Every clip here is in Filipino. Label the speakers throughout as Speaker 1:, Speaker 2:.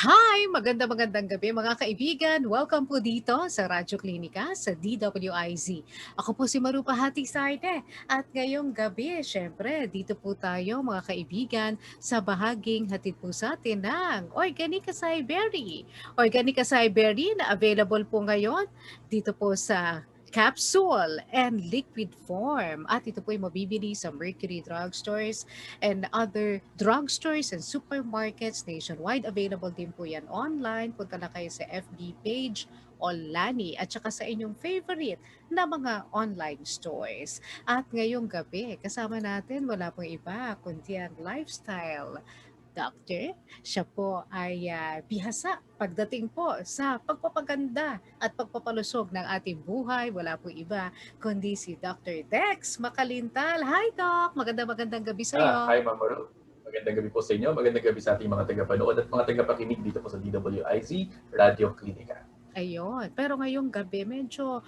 Speaker 1: Hi! Magandang gabi mga kaibigan. Welcome po dito sa Radyo Klinika sa DWIZ. Ako po si Maru Pahati Saide at ngayong gabi, syempre, dito po tayo mga kaibigan sa bahaging hatid po sa atin ng Organic Acai Berry. Organic Acai Berry na available po ngayon dito po sa capsule and liquid form. At ito po ay mabibili sa Mercury Drugstores and other drugstores and supermarkets nationwide. Available din po yan online. Punta na kayo sa FB page Olani at saka sa inyong favorite na mga online stores. At ngayong gabi, kasama natin wala pong iba kundi ang lifestyle doctor. Siya po ay bihasa pagdating po sa pagpapaganda at pagpapalusog ng ating buhay. Wala po iba kundi si Dr. Dex Makalintal. Hi Doc! Magandang gabi sa'yo.
Speaker 2: Hi Ma'am Maru. Magandang gabi po sa inyo. Magandang gabi sa ating mga tagapanood at mga tagapakinig dito po sa DWIZ Radio Klinika.
Speaker 1: Ayun. Pero ngayong gabi, medyo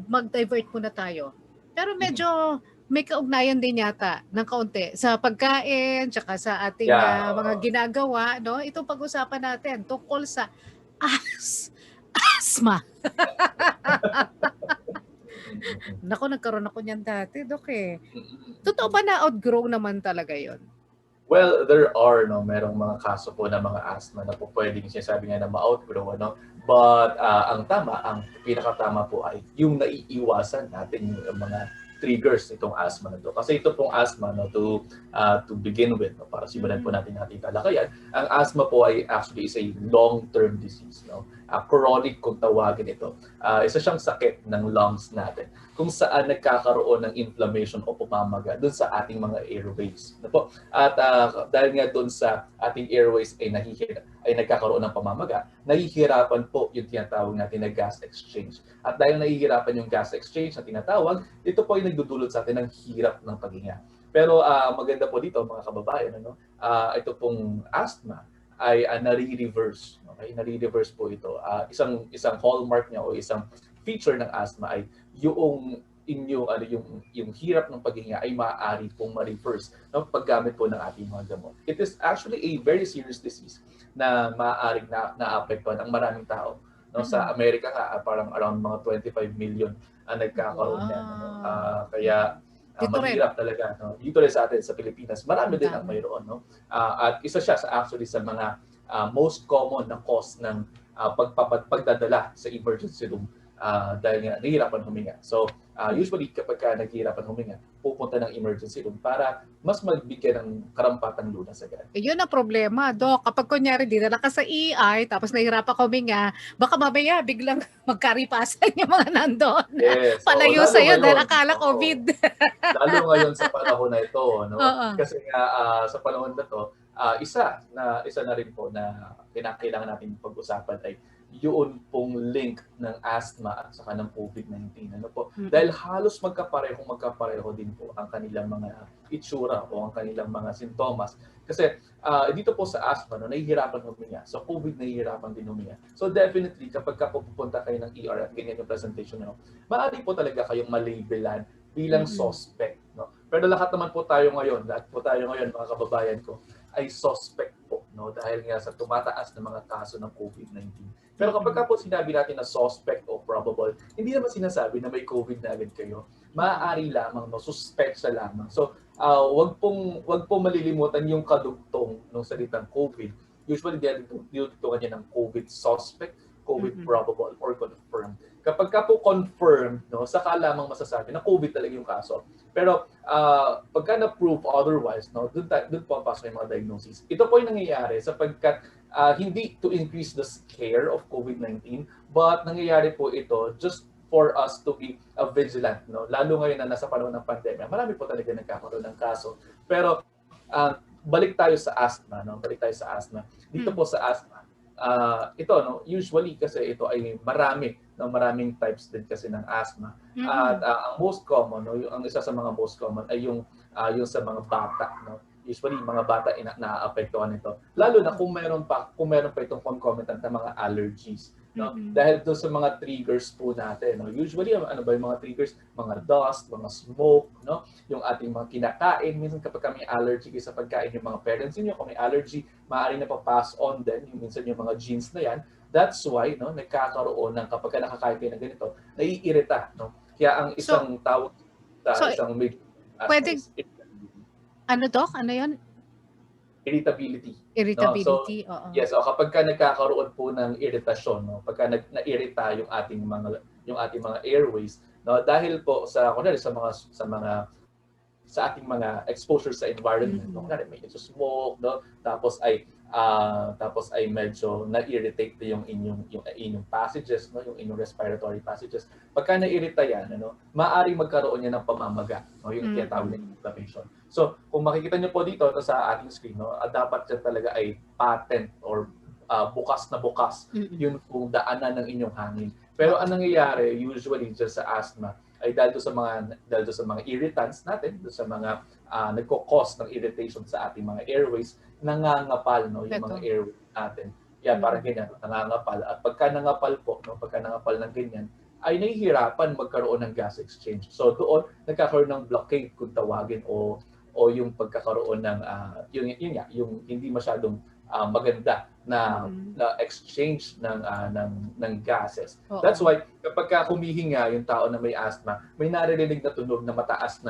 Speaker 1: mag-divert muna tayo. Pero medyo may kaugnayan din yata ng kaunti sa pagkain, tsaka sa ating mga ginagawa, no? Itong pag-usapan natin tungkol sa asthma. Nako, nagkaroon ako niyan dati, Dok eh. Totoo ba na outgrow naman talaga yon?
Speaker 2: Well, there are merong mga kaso po ng mga asthma na po pwedeng sinasabi nga na ma-outgrow, But ang pinakatama po ay yung naiiwasan natin yung mga triggers nitong asthma na to. Kasi ito pong asthma, to begin with, para simulan po natin ating talakayan, ang asthma po ay actually is a long-term disease, chronic kung tawagin ito. Isa siyang sakit ng lungs natin kung saan nagkakaroon ng inflammation o pumamaga doon sa ating mga airways. At dahil nga doon sa ating airways ay nagkakaroon ng pamamaga, nahihirapan po yung tinatawag natin na gas exchange. At dahil nahihirapan yung gas exchange na tinatawag, ito po ay nagdudulot sa atin ng hirap ng paghinga. Pero maganda po dito mga kababayan, ito pong asthma ay nare-reverse. Okay? Nare-reverse po ito. Isang hallmark niya o isang feature ng asthma ay yung yung hirap ng paghinga ay maaari pong ma-reverse paggamit po ng ating mga gamot. It is actually a very serious disease na maaaring naapektuhan ang maraming tao. Sa Amerika parang around mga 25 million ang nagkakaroon niyan. Kaya mahirap talaga. Dito rin sa atin sa Pilipinas, marami din ang mayroon. At isa siya actually sa mga most common na cause ng pagdadala sa emergency room dahil nga nahihirapan huminga. So usually kapag naghihirapan huminga, pupunta ng emergency room para mas magbigyan ng karampatang lunas agad.
Speaker 1: Yun ang problema, Dok. Kapag kunyari dinala ka sa ER, tapos nahihirapan ka huminga, baka mamaya biglang magkaripasan yung mga nandun.
Speaker 2: Yes.
Speaker 1: Palayo sa'yo dahil akala COVID.
Speaker 2: Lalo ngayon sa panahon na ito, Kasi nga sa panahon na to, isa na rin po na kailangan natin pag-usapan ay yun pong link ng asthma at saka ng COVID-19. Dahil halos magkapareho din po ang kanilang mga itsura o ang kanilang mga sintomas. Kasi dito po sa asthma, nahihirapan huminga. So COVID, nahihirapan din huminga. So definitely, kapag pupunta kayo ng ER at ganyan yung presentation, maaari po talaga kayong malabelan bilang suspect. Pero lahat po tayo ngayon, mga kababayan ko, ay suspect po, dahil nga sa tumataas na mga kaso ng COVID-19. Pero kapag po sinabi natin na suspect o probable, hindi naman sinasabi na may COVID na agad kayo. Maaari lamang, suspectsa lamang. So, wag pong malilimutan yung kadugtong ng salitang COVID. Usually, dinututungan niya ng COVID suspect, COVID probable, or confirmed. Kapag po confirmed, saka lamang masasabi na COVID talaga yung kaso. Pero pagka na-prove otherwise, doon po pasok yung mga diagnosis. Ito po yung nangyayari sapagkat hindi to increase the scare of COVID-19, but nangyayari po ito just for us to be vigilant. Lalo ngayon na nasa panahon ng pandemya, marami po talaga nagkakaroon ng kaso. Pero balik tayo sa asthma. Dito po sa asthma, ito usually kasi ito ay maraming types din kasi ng asthma. At ang most common, ang isa sa mga most common ay yung sa mga bata, Usually mga bata naaapektuhan nito. Lalo na kung meron pa itong concomitant na mga allergies. no?
Speaker 1: Mm.
Speaker 2: Dahil doon sa mga triggers po natin, no? Usually ano ba yung mga triggers? Mga dust, mga smoke, no? Yung ating mga kinakain, minsan kapag may allergy sa pagkain yung mga parents niyo, kung may allergy, maaaring napapass on din yung minsan yung mga genes na yan. That's why no nagkakaroon ng kapag nakakain kayo ng ganito, naiirita, no? Kaya ang
Speaker 1: So
Speaker 2: isang tawag sa
Speaker 1: so
Speaker 2: isang may asthma
Speaker 1: puwedeng
Speaker 2: is irritability.
Speaker 1: ano Doc, ano 'yun?
Speaker 2: Irritability, no? So,
Speaker 1: Irritability, oo.
Speaker 2: yes, o kapag ka nagkakaroon po ng iritasyon, no? Pagka nairita yung ating mga airways, no? Dahil po sa kunwari sa ating mga exposure sa environment, no?
Speaker 1: Mm.
Speaker 2: Kunwari may smoke, no? Tapos ay medyo na-irritate yung inyong passages, no? Yung inyong respiratory passages. Pagka na-irita yan, ano, maaaring magkaroon yan ng pamamaga, no? Yung tinatawag na inflammation. So, kung makikita niyo po dito sa ating screen, no, dapat yan talaga ay patent or bukas na bukas yun kung daanan ng inyong hangin. Pero ang nangyayari usually dyan sa asthma ay dahil sa mga irritants natin, doon sa mga nagko-cause ng irritation sa ating mga airways, nangangapal, no, yung mga airways natin. Yan, parang ganyan, nangangapal. At pagka nangapal ng ganyan, ay nahihirapan magkaroon ng gas exchange. So doon nagkakaroon ng blockade kung tawagin o yung pagkakaroon ng yung hindi masyadong maganda na exchange ng gases.
Speaker 1: Oo.
Speaker 2: That's why kapag humihinga yung tao na may asthma, may naririnig na tunog na mataas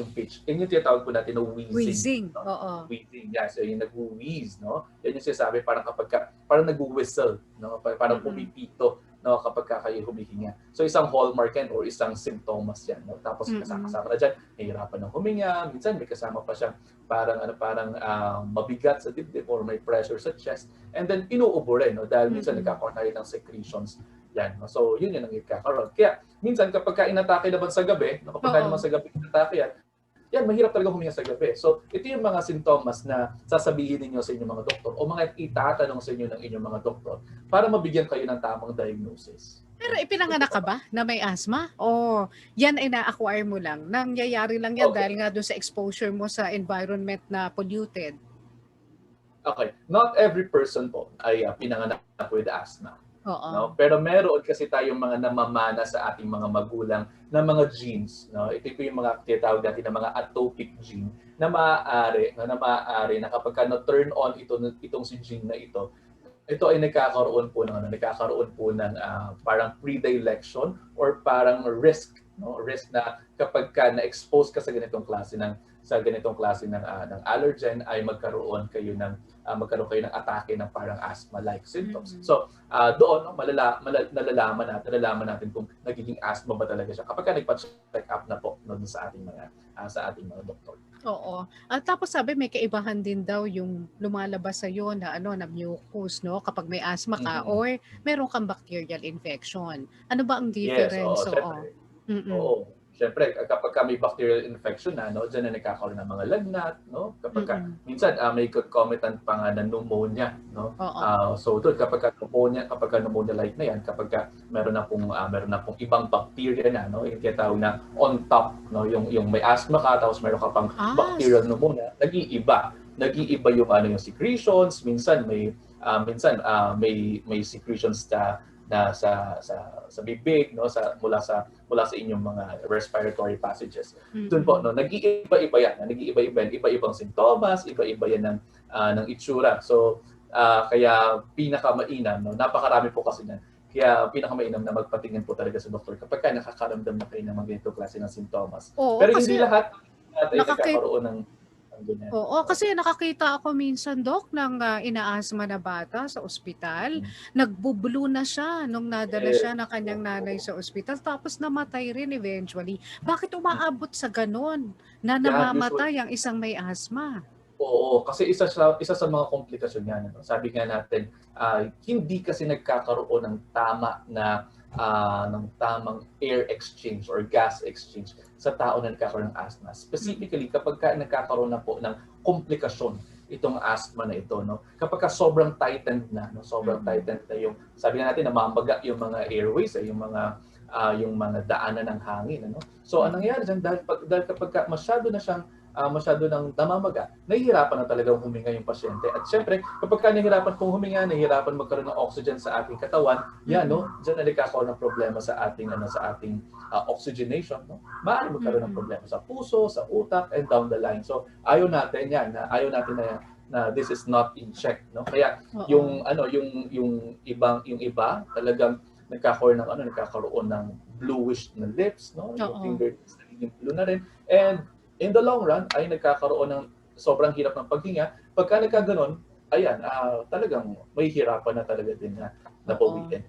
Speaker 2: yung pitch. Yan yung tinatawag po natin na wheezing.
Speaker 1: Wheezing,
Speaker 2: No?
Speaker 1: oo.
Speaker 2: Wheezing, yeah. So yung nag-wheeze, no? Yan yung sinasabi parang nag-whistle, no? Parang pumipito, no, kapag kayo humihinga. So isang hallmark yan or isang simptomas yan, no? Tapos kasama na dyan, nahihirapan ng huminga, minsan may kasama pa siyang parang mabigat sa dibdib or may pressure sa chest, and then inuubo rin, no? Dahil minsan nagkakaroon tayo ng secretions yan, no? So yun yung nagkakaroon. Kaya minsan kapag inatake naman sa gabi, no, kapag naman sa gabi inatake yan, mahirap talaga huminga sa gabi. So, ito yung mga sintomas na sasabihin ninyo sa inyong mga doktor o mga itatanong sa inyo ng inyong mga doktor para mabigyan kayo ng tamang diagnosis.
Speaker 1: Pero ipinanganak ka ba na may asthma? O yan ay na-acquire mo lang? Nangyayari lang yan dahil nga doon sa exposure mo sa environment na polluted?
Speaker 2: Okay. Not every person po ay pinanganak with asthma.
Speaker 1: Oo.
Speaker 2: No? Pero meron kasi tayong mga namamana sa ating mga magulang na mga genes, no? Ito po yung mga tinatawag natin na mga atopic gene na maaari na kapag na-turn on itong si gene na ito ay nagkakaroon po ng parang predilection or parang risk, no? Risk na kapag na-expose ka sa ganitong klase ng allergen ay magkaroon kayo ng atake ng parang asthma-like symptoms. So, doon nalalaman natin kung nagiging asthma ba talaga siya kapag nagpa-check up na po no, sa ating mga doktor.
Speaker 1: Oo. At tapos sabi may kaibahan din daw yung lumalabas sa iyo na na mucus, no, kapag may asthma ka or meron kang bacterial infection. Ano ba ang difference?
Speaker 2: Yes, oo. Siyempre, kapag may bacterial infection na, no, diyan na nagkakaroon ng mga lagnat, no? Minsan may concomitant pa nga na pneumonia, no? So doon kapag pneumonia like na yan, kapag meron na pong ibang bacteria na, no, yung tinatawag na on top, no, yung may asthma ka tapos meron ka pang bacterial pneumonia, nag-iiba yung secretions, minsan may secretions na sa bibig, no, mula sa inyong mga respiratory passages. Doon po no, nag-iiba-iba yan, iba-ibang sintomas, iba-iba yan ng itsura. So kaya pinakamainam, no, napakarami po kasi niyan. Kaya pinakamainam na magpatingin po talaga sa doktor kapag nakakaramdam na kayo ng mga ganitong klase ng sintomas. Pero hindi lahat ay nagkakaroon ng ganyan.
Speaker 1: Oo, kasi nakakita ako minsan, Doc, ng inaasma na bata sa ospital. Nagbublo na siya nung nadala siya ng kanyang nanay sa ospital. Tapos namatay rin eventually. Bakit umaabot sa ganon na namamatay ang isang may asma?
Speaker 2: Oo, kasi isa sa mga komplikasyon yan. No? Sabi nga natin, hindi kasi nagkakaroon ng tamang air exchange or gas exchange sa tao na nagkakaroon ng asthma. Specifically, kapag nagkakaroon na po ng komplikasyon itong asthma na ito, no? Kapag sobrang tightened na, no? Tightened na yung, sabi nga natin, namamaga yung mga airways, yung mga daanan ng hangin, ano? So, anong nangyayari dyan, dahil kapag masyado na siyang masyado ng namamaga, nahihirapan na talagang huminga yung pasyente. At syempre, kapag ka nahihirapan pong huminga, nahihirapan magkaroon ng oxygen sa ating katawan, yan, no? Diyan na nagkakaroon ng problema sa ating, oxygenation, no? Maaaring magkaroon ng problema sa puso, sa utak, and down the line. So, ayaw natin yan, ayaw natin na this is not in check, no? Kaya yung iba talagang nagkakaroon ng bluish na lips, no? Yung fingertips nagiging blue na rin. And in the long run ay nagkakaroon ng sobrang hirap ng paghinga. Pagka nagkaganon, ayan, talagang may hirapan na talaga din na nabawiin.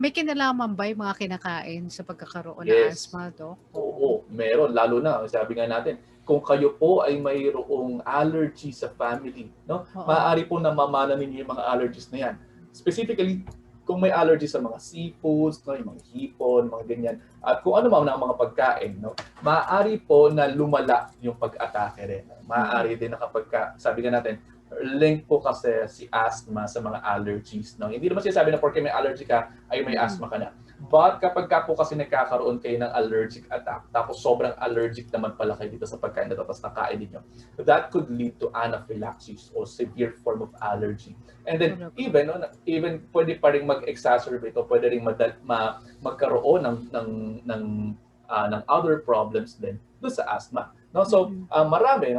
Speaker 1: May kinalaman ba yung mga kinakain sa pagkakaroon ng asthma, Doc?
Speaker 2: Oo, meron. Lalo na, sabi nga natin, kung kayo po ay mayroong allergy sa family, no? Maaari po namamana ninyo yung mga allergies na yan. Specifically, kung may allergy sa mga seafoods, no, yung mga hipon, mga ganyan, at kung ano man ang mga pagkain, no, maaari po na lumala yung pag-atake rin. Maaari din na kapag sabi nga natin, link po kasi si asthma sa mga allergies. No? Hindi naman sinasabi na porque may allergy ka, ay may asthma ka na. But kapag po kasi nagkakaroon kayo ng allergic attack, tapos sobrang allergic naman pala kayo dito sa pagkain na tapos nakain ninyo, that could lead to anaphylaxis or severe form of allergy. And then even pwede pa rin mag-exacerbate o pwede rin magkaroon ng other problems din doon sa asthma. No, so maraming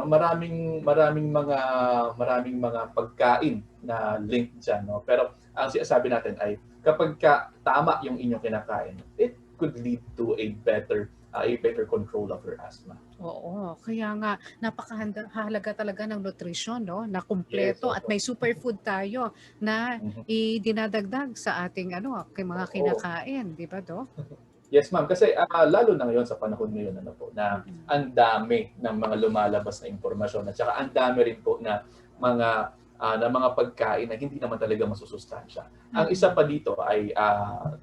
Speaker 2: mga pagkain na link diyan, no. Pero ang sinasabi natin ay kapag tama yung inyong kinakain, it could lead to a better control of your asthma.
Speaker 1: Oo, kaya nga napakahalaga talaga ng nutrisyon, no, na kumpleto at may superfood tayo na idinadagdag sa ating mga kinakain, di ba, Doc?
Speaker 2: Yes, ma'am. Kasi lalo na ngayon sa panahon ngayon na ang dami ng mga lumalabas na impormasyon at saka ang dami rin po na mga pagkain na hindi naman talaga masusustansya. Ang isa pa dito ay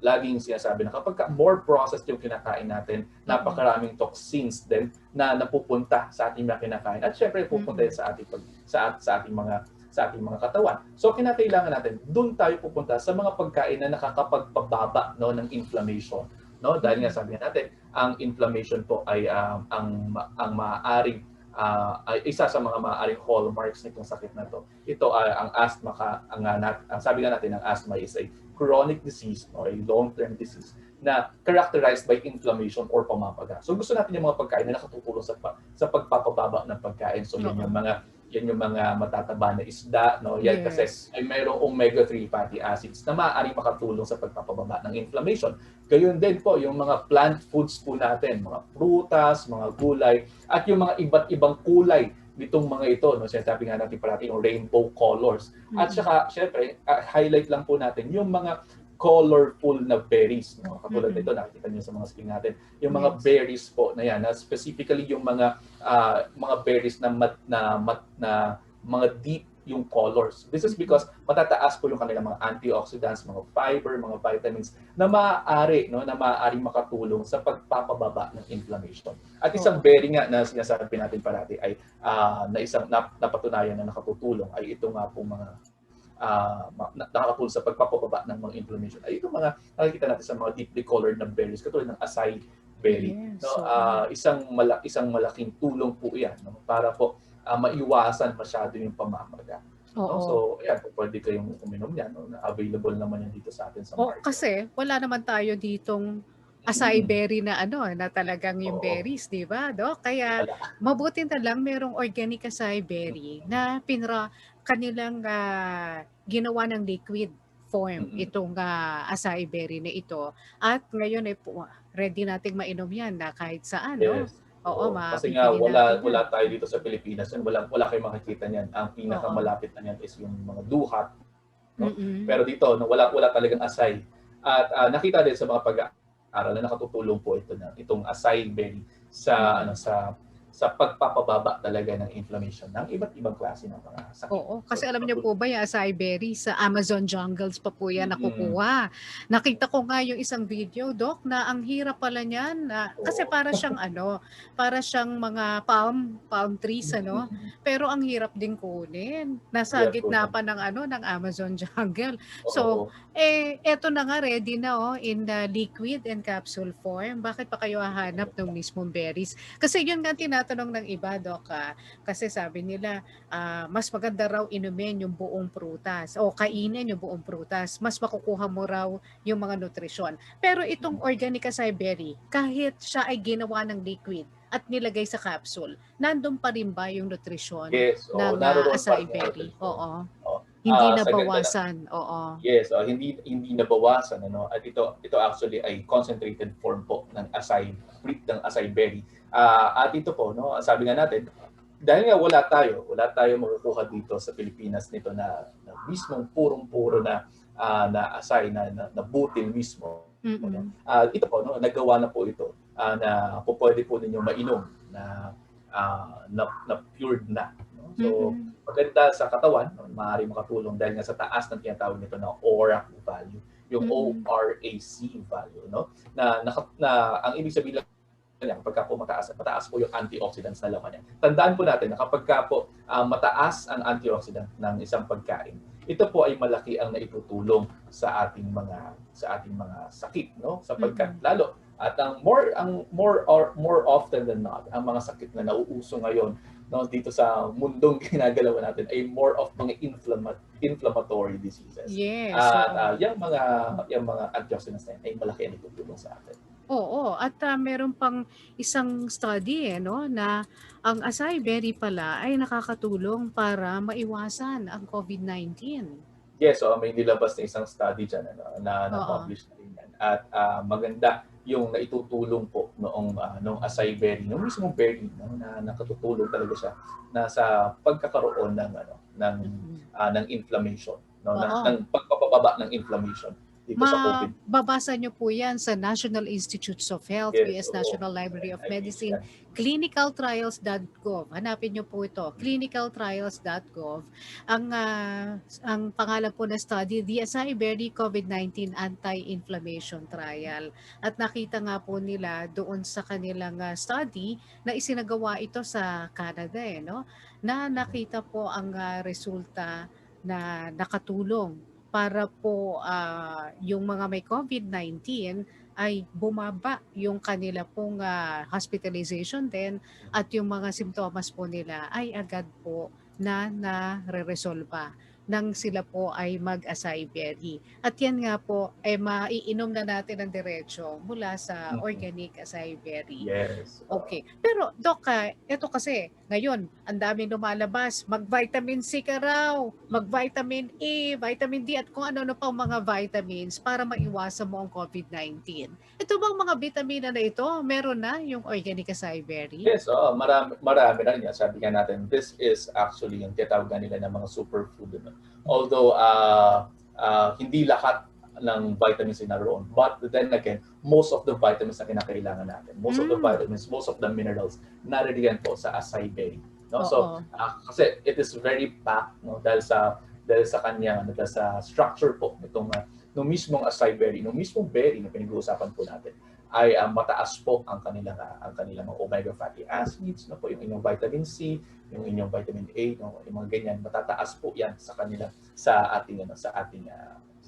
Speaker 2: laging sinasabi na kapag more processed yung kinakain natin, napakaraming toxins din na napupunta sa ating mga kinakain at syempre pupunta sa ating mga katawan. So kinakailangan natin doon tayo pupunta sa mga pagkain na nakakapagpababa, no, ng inflammation. No, dahil nga sabi natin, ang inflammation po ay ang maaaring isa sa mga maaaring hallmarks nitong sakit na to. Ito ay ang asthma ang sabi nga natin, ang asthma is a chronic disease or a long-term disease na characterized by inflammation or pamapaga. So gusto natin yung mga pagkain na nakatutulong sa pagpapababa ng pagkain. So yan yung mga matataba na isda, no? Yan kasi ay mayroong omega-3 fatty acids na maaaring makatulong sa pagpapababa ng inflammation. Gayun din po yung mga plant foods po natin, mga prutas, mga gulay, at yung mga iba't ibang kulay nitong mga ito, no? Sinasabi nga natin parati yung rainbow colors. At saka, syempre, highlight lang po natin yung mga colorful na berries, no? Katulad nito, nakikita niyo sa mga screen natin. Yung mga berries po na yan, specifically yung mga berries na mga deep yung colors. This is because matataas po yung kanilang mga antioxidants, mga fiber, mga vitamins na maaari makatulong sa pagpapababa ng inflammation. At isang berry nga na sinasabi natin parati ay napatunayan na nakatutulong ay ito nga po mga nakakatulong sa pagpapababa ng mga inflammation. Ay itong mga nakikita natin sa mga deeply colored na berries katulad ng acai berry.
Speaker 1: Yes,
Speaker 2: no, isang malaking tulong po 'yan, no, para po maiwasan masyado yung pamamaga. No? So, ayan, pwede kayong uminom yan. No? Available naman yan dito sa atin sa market.
Speaker 1: Kasi wala naman tayo ditong acai berry na na talagang yung berries, di ba, Doc? Kaya mabuti na lang merong organic acai berry na kanilang ginawa ng liquid form itong acai berry na ito. At ngayon ay ready nating mainom yan na kahit saan, no? Oo,
Speaker 2: kasi nga wala tayo dito sa Pilipinas, wala kayong makikita niyan. Ang pinakamalapit na niyan is yung mga duhat. No? Pero dito wala talagang acai. At nakita din sa mga pag-aaral na nakatutulong po itong acai berry sa pagpapababa talaga ng inflammation ng iba't ibang klase ng mga sakit.
Speaker 1: Oo, kasi alam niyo po ba yung acai berry sa Amazon jungles pa po yan nakukuha. Nakita ko nga yung isang video, Doc, na ang hirap pala niyan. Kasi para siyang mga palm trees, pero ang hirap din kunin. Nasa gitna pa ng Amazon jungle. So, eto na nga, ready na in the liquid and capsule form. Bakit pa kayo hahanap ng mismong berries? Kasi yun nga tinatanong ng iba, Doc, kasi sabi nila mas maganda raw inumin yung buong prutas o kainin yung buong prutas. Mas makukuha mo raw yung mga nutrisyon. Pero itong organic acai berry, kahit siya ay ginawa ng liquid at nilagay sa capsule, nandun pa rin ba yung nutrisyon
Speaker 2: Yes,
Speaker 1: ng
Speaker 2: naroon pa
Speaker 1: acai
Speaker 2: rin yung
Speaker 1: berry?
Speaker 2: nutrition.
Speaker 1: Oo.
Speaker 2: Oo.
Speaker 1: Hindi
Speaker 2: Sa ganda ng
Speaker 1: nabawasan. Oo.
Speaker 2: yes, hindi nabawasan ano at ito actually ay concentrated form po ng acai berry. At ito po no, sabi nga natin dahil nga wala tayo makukuha dito sa Pilipinas nito na mismong purong-puro na acai na butil mismo no. Ito po no, nagawa na po ito na pwede po ninyong mainom na cured na. No? So, maganda sa katawan, no? Maaari makatulong dahil nga sa taas ng tinatawag nito na ORAC value, yung ORAC value, no? Na ang ibig sabihin lang kapag po mataas po yung antioxidants na laman niya. Tandaan po natin na kapag po mataas ang antioxidant ng isang pagkain, ito po ay malaki ang naitutulong sa ating mga sakit, no? Sapagkat lalo at ang more often than not, ang mga sakit na nauuso ngayon no dito sa mundong ginagalawan natin ay more of mga inflammatory diseases.
Speaker 1: Yes.
Speaker 2: At yung mga antioxidants na yan ay malaki ang itutulong sa atin.
Speaker 1: Oo, at meron pang isang study no na ang acai berry pala ay nakakatulong para maiwasan ang COVID-19.
Speaker 2: Yes, may nilabas na isang study dyan na-publish na rin yan. At maganda yung naitutulong po noong acai berry, noong mismong berry na nakatutulong talaga siya na sa pagkakaroon ng inflammation, ng pagpapababa ng inflammation dito sa COVID.
Speaker 1: Mababasa nyo po yan sa National Institutes of Health,
Speaker 2: Yes,
Speaker 1: US National Library of Medicine, clinicaltrials.gov. Hanapin nyo po ito, clinicaltrials.gov. Ang pangalan po na study, the acai berry COVID-19 Anti-Inflammation Trial. At nakita nga po nila doon sa kanilang study na isinagawa ito sa Canada, no? Na nakita po ang resulta na nakatulong para po yung mga may COVID-19 ay bumaba yung kanila pong hospitalization din at yung mga simptomas po nila ay agad po na nare-resolva nang sila po ay mag-acai berry. At yan nga po ay maiinom na natin ng diretso mula sa organic acai berry.
Speaker 2: Yes.
Speaker 1: Okay. Pero Doc, ito kasi ngayon, ang daming lumalabas, mag-vitamin C ka raw, mag-vitamin A, vitamin D at kung ano-ano pang mga vitamins para maiwasan mo ang COVID-19. Ito bang mga vitamina na ito, meron na yung organic acai berry?
Speaker 2: Yes, marami na rin yan. Sabi nga natin, this is actually yung tinatawag nila ng mga superfood. Although, hindi lahat ng vitamins na naroon. But then again, most of the vitamins na kinakailangan natin, most of the vitamins, most of the minerals, naririyan po sa acai berry. No? So, kasi it is very packed dahil sa kanya, dahil sa structure po nung mismong acai berry, nung mismong berry na pinag-uusapan po natin, ay mataas po ang kanilang mga omega fatty acids, po yung inyong vitamin C, yung inyong vitamin A, yung mga ganyan, matataas po yan sa ating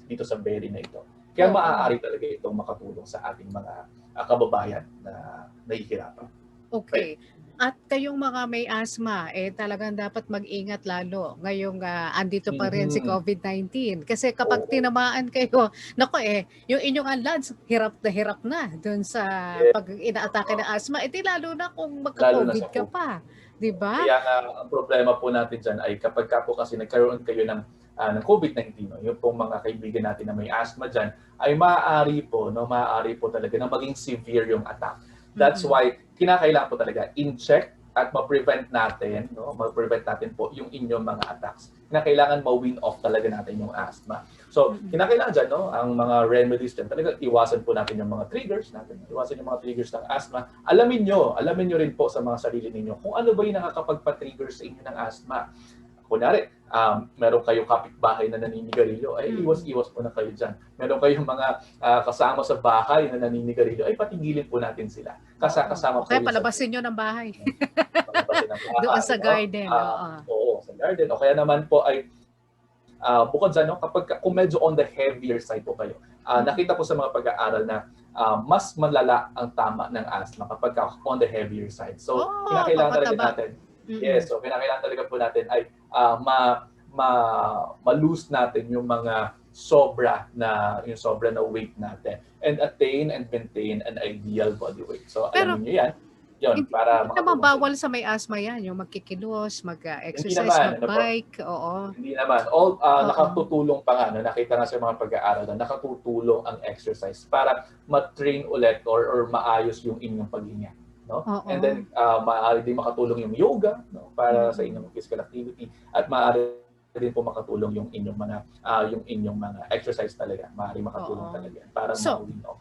Speaker 2: dito sa berry na ito. Kaya maaari talaga itong makatulong sa ating mga kababayan na nahihirapan.
Speaker 1: Okay. At kayong mga may asthma, talagang dapat mag-ingat lalo ngayong andito pa rin si COVID-19. Kasi kapag tinamaan kayo, yung inyong anlads, hirap na doon sa pag inaatake ng asthma. Lalo na kung magka-COVID ka pa. Diba?
Speaker 2: Kaya nga, ang problema po natin dyan ay kapag po kasi nagkaroon kayo ng COVID-19, yung pong mga kaibigan natin na may asthma dyan, ay maaari po talaga na maging severe yung attack. That's why kinakailangan po talaga in-check at ma-prevent natin po yung inyong mga attacks. Kinakailangan ma-win off talaga natin yung asthma. So, kinakailangan dyan, ang mga remedies dyan, talaga iwasan po natin yung mga triggers natin. Iwasan yung mga triggers ng asthma. Alamin nyo rin po sa mga sarili ninyo kung ano ba yung nakakapagpa-trigger sa inyo ng asthma. Kunyari, meron kayong kapitbahay na naninigarilyo, ay iwas po na kayo dyan. Meron kayong mga kasama sa bahay na naninigarilyo, ay patigilin po natin sila. Kasama po
Speaker 1: kaya palabasin nyo ng bahay.
Speaker 2: Palabasin ng bahay.
Speaker 1: Doon sa garden.
Speaker 2: Oo, sa garden. O kaya naman po ay bukod sa kung medyo on the heavier side po kayo, nakita po sa mga pag-aaral na mas malala ang tama ng asthma kapag on the heavier side. So, kinakailangan talaga natin, yes, so kinakailangan talaga po natin ay ma-lose natin yung mga sobra na weight natin and attain and maintain an ideal body weight. So, alamin niyo yan. Yun, para
Speaker 1: hindi naman bawal sa may asthma yan, yung magkikilos, mag-exercise, mag-bike, oo.
Speaker 2: Hindi naman. Nakatutulong pa nga, nakita nga sa mga pag-aaral na nakatutulong ang exercise para ma-train ulit or maayos yung inyong paghinga. No? And then, maaari din makatulong yung yoga para sa inyong physical activity at maaari din po makatulong yung inyong mga exercise talaga. Maaari makatulong talaga para ma-win off.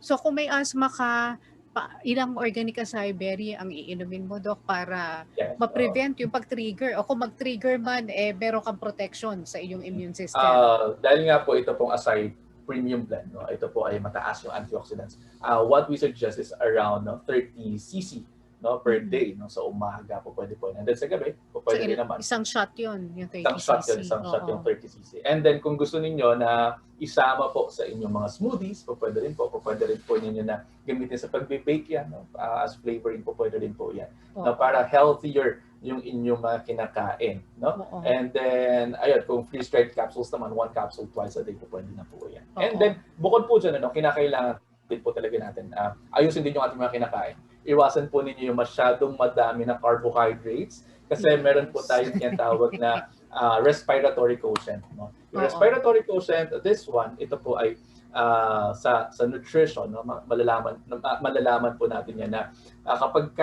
Speaker 1: So, kung may asthma ka, ilang organic acai berry ang iinumin mo, Doc, para ma-prevent yung pag-trigger? O kung mag-trigger man, meron kang protection sa iyong immune system.
Speaker 2: Dahil nga po ito pong acai premium blend, ito po ay mataas yung antioxidants. What we suggest is around 30 cc per day. Sa umaga po pwede po. And then sa gabi, pwede rin naman.
Speaker 1: Isang shot yun, yung 30 cc.
Speaker 2: Isang shot yung 30 cc. And then kung gusto ninyo na isama po sa inyong mga smoothies, pwede rin po ninyo na gamitin sa pagbe-bake yan. As flavoring pwede rin po yan. Para healthier yung inyong mga kinakain. And then, ayun, kung freeze-dried capsules naman, 1 capsule twice a day pwede na po yan. And then, bukod po dyan, kinakailangan din po talaga natin, ayusin din yung ating mga kinakain. Iwasan po ninyo yung masyadong madami na carbohydrates kasi meron po tayong tinatawag na respiratory quotient. Yung respiratory quotient, ito po ay sa nutrition, malalaman po natin yan na kapag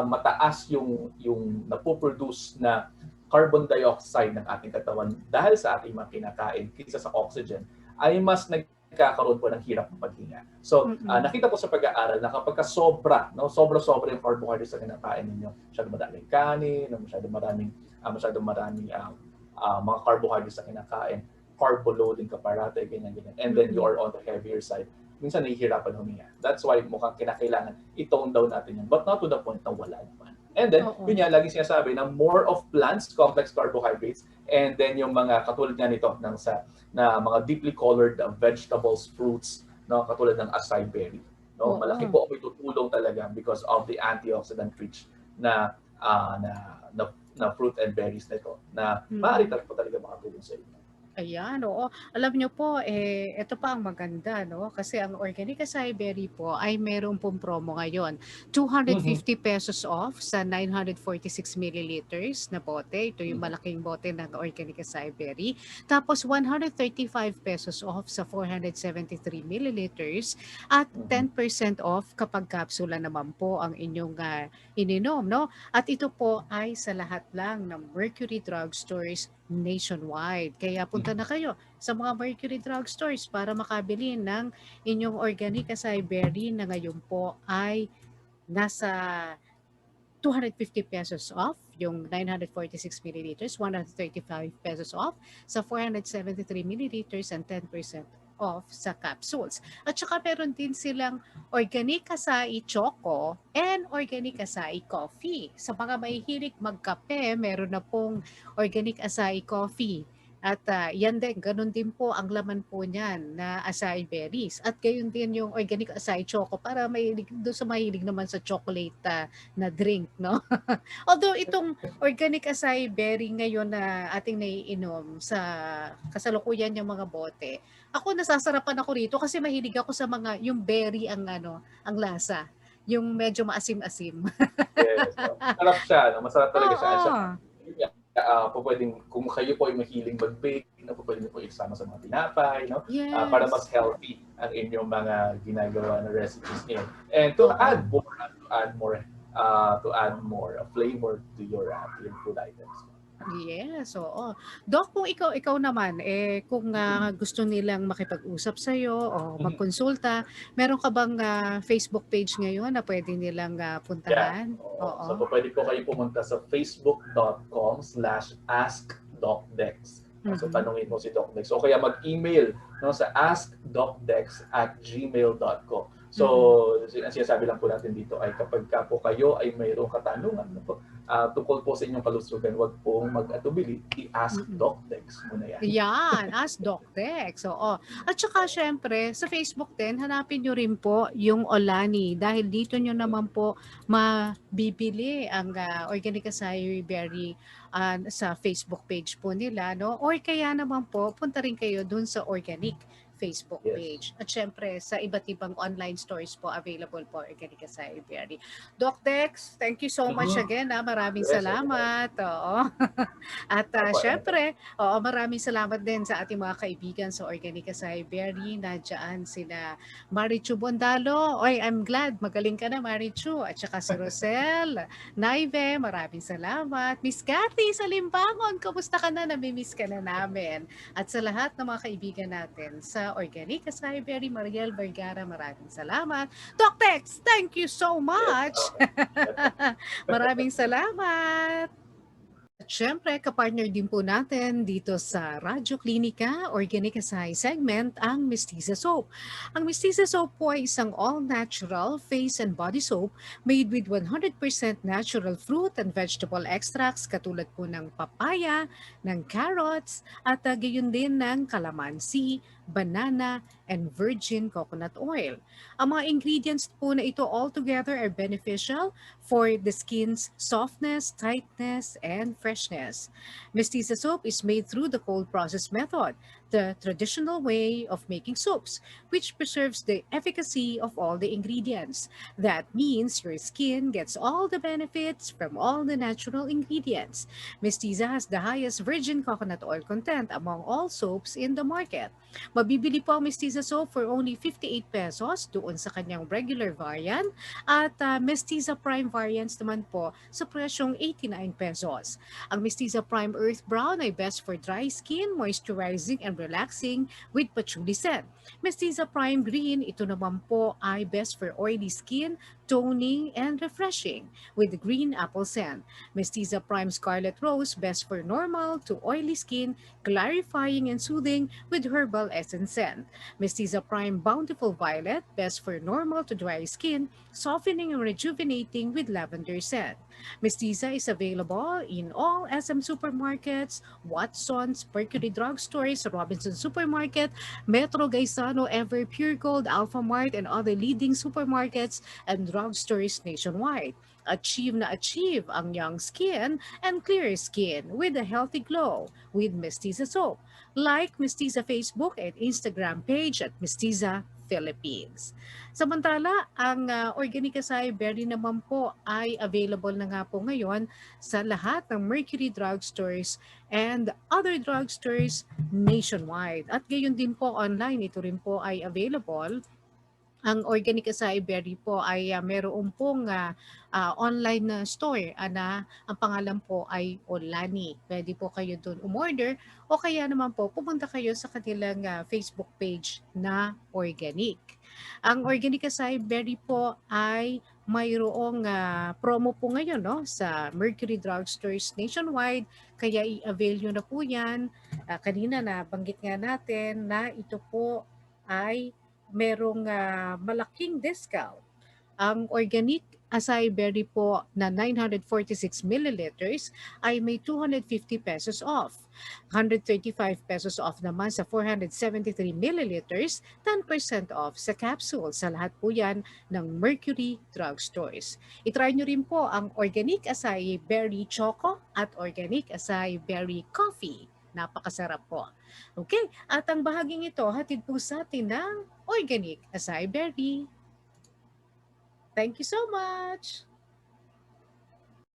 Speaker 2: mataas yung napoproduce na carbon dioxide ng ating katawan dahil sa ating mga kinakain kaysa sa oxygen, ay mas nagkakaroon po ng hirap ng paghinga. So, nakita po sa pag-aaral na kapag sobra yung carbohydrates na kinakain ninyo, masyadong maraming kanin, masyadong maraming mga carbohydrates na kinakain, carbo-loading ka parate, ganyan. And then you are on the heavier side, minsan nahihirapan huminga. That's why mukhang kinakailangan i-tone down natin yan, but not to the point na wala naman. And then, yun yan, lagi sinasabi na more of plants, complex carbohydrates, and then yung mga katulad nga nito na mga deeply colored vegetables, fruits, katulad ng acai berry. Malaki po may tutulong talaga because of the antioxidant rich na fruit and berries nito na maaari talaga makatulong sa inyo.
Speaker 1: Ayan, oo. Alam niyo po, ito pa ang maganda, Kasi ang organic acai berry po ay meron pong promo ngayon. 250 pesos off sa 946 milliliters na bote. Ito yung malaking bote ng organic acai berry. Tapos 135 pesos off sa 473 milliliters at 10% off kapag kapsula naman po ang inyong ininom, At ito po ay sa lahat lang ng Mercury Drugstores nationwide. Kaya punta na kayo sa mga Mercury Drugstores para makabili ng inyong organic acai berry na ngayon po ay nasa 250 pesos off, yung 946 milliliters, 135 pesos off sa 473 milliliters and 10% off sa capsules. At saka meron din silang organic acai choco and organic acai coffee. Sa mga mahihilig magkape, meron na pong organic acai coffee. At yan din, ganun din po ang laman po niyan na acai berries. At gayon din yung organic acai choco para doon sa mahilig naman sa chocolate na drink, Although itong organic acai berry ngayon na ating naiinom sa kasalukuyan yung mga bote, ako nasasarapan ako rito kasi mahilig ako sa mga yung berry ang lasa, yung medyo maasim-asim.
Speaker 2: Yes, masarap siya, masarap talaga siya. Kung kayo po ay mahiling mag-bake, pwede po isama sa mga tinapay, para mas healthy ang inyong mga ginagawa na recipes niyo. And to add more flavor to your food items.
Speaker 1: Yes, oo. Doc, kung ikaw naman, kung gusto nilang makipag-usap sa'yo o magkonsulta, meron ka bang Facebook page ngayon na pwede nilang puntahan?
Speaker 2: Oo. So, pwede po kayo pumunta sa facebook.com/askdocdex. So, tanungin mo si Doc Dex. O kaya mag-email sa askdocdex@gmail.com. So, ang sinasabi lang po natin dito ay kapag ka po kayo ay mayroong katanungan tungkol po sa inyong kalusugan, wag pong mag-atubili, i-ask Doc Dex muna yan.
Speaker 1: Yan, ask Doc Dex. Oo. At saka syempre, sa Facebook din, hanapin nyo rin po yung Olani dahil dito nyo naman po mabibili ang Organic Acai Berry sa Facebook page po nila, no? Or kaya naman po, punta rin kayo dun sa Organic Facebook page. At syempre, sa iba't ibang online stores po, available po Organic Acai Berry. Doc Dex, thank you so much again. Maraming salamat. Oo. At syempre, maraming salamat din sa ating mga kaibigan sa Organic Acai Berry. Nadyan sila Marichu Bondalo. Oy, I'm glad. Magaling ka na, Marichu. At saka si Rosel, Naive, maraming salamat. Miss Cathy sa Limbangon, kamusta ka na? Namimiss ka na namin. At sa lahat ng mga kaibigan natin sa Organic Acai Berry, Mariel Vergara, maraming salamat. Doc Tex, thank you so much. Maraming salamat. At syempre, kapartner din po natin dito sa Radyo Klinika Organic Acai segment ang Mestiza Soap. Ang Mestiza Soap po ay isang all-natural face and body soap made with 100% natural fruit and vegetable extracts katulad po ng papaya, ng carrots, at gayon din ng calamansi, banana, and virgin coconut oil. Ang mga ingredients po na ito altogether are beneficial for the skin's softness, tightness, and freshness. Mestiza soap is made through the cold process method, the traditional way of making soaps, which preserves the efficacy of all the ingredients. That means your skin gets all the benefits from all the natural ingredients. Mestiza has the highest virgin coconut oil content among all soaps in the market. Mabibili po ang Mestiza soap for only 58 pesos doon sa kanyang regular variant at Mestiza Prime variants naman po sa presyong 89 pesos. Ang Mestiza Prime Earth Brown ay best for dry skin, moisturizing and relaxing with patchouli scent. Mestiza Prime Green, ito naman po ay best for oily skin, toning, and refreshing with green apple scent. Mestiza Prime Scarlet Rose, best for normal to oily skin, clarifying and soothing with herbal essence scent. Mestiza Prime Bountiful Violet, best for normal to dry skin, softening and rejuvenating with lavender scent. Mestiza is available in all SM supermarkets, Watson's, Mercury Drugstores, Robinson Supermarket, Metro Gaisano, Ever Pure Gold, Alpha Mart, and other leading supermarkets and drugstores nationwide. Achieve ang young skin and clear skin with a healthy glow with Mestiza soap. Like Mestiza Facebook and Instagram page at Mestiza Philippines. Samantala, ang Organic Acai Berry naman po ay available na nga po ngayon sa lahat ng Mercury Drugstores and other drugstores nationwide. At gayon din po online, ito rin po ay available. Ang Organic Acai Berry po ay meron pong online na store na ang pangalan po ay Olani. Pwede po kayo doon umorder o kaya naman po pumunta kayo sa kanilang Facebook page na Organic. Ang Organic Acai Berry po ay mayroong promo po ngayon sa Mercury Drugstores nationwide, kaya i-avail nyo na po yan. Kanina na banggit nga natin na ito po ay merong malaking discount. Ang Organic Acai Berry po na 946 milliliters ay may 250 pesos off. 135 pesos off naman sa 473 milliliters, 10% off sa capsule. Sa lahat po yan ng Mercury Drugstores. I-try nyo rin po ang Organic Acai Berry Choco at Organic Acai Berry Coffee. Napakasarap po. Okay, at ang bahaging ito hatid po sa atin ng Organic Acai Berry. Thank you so much.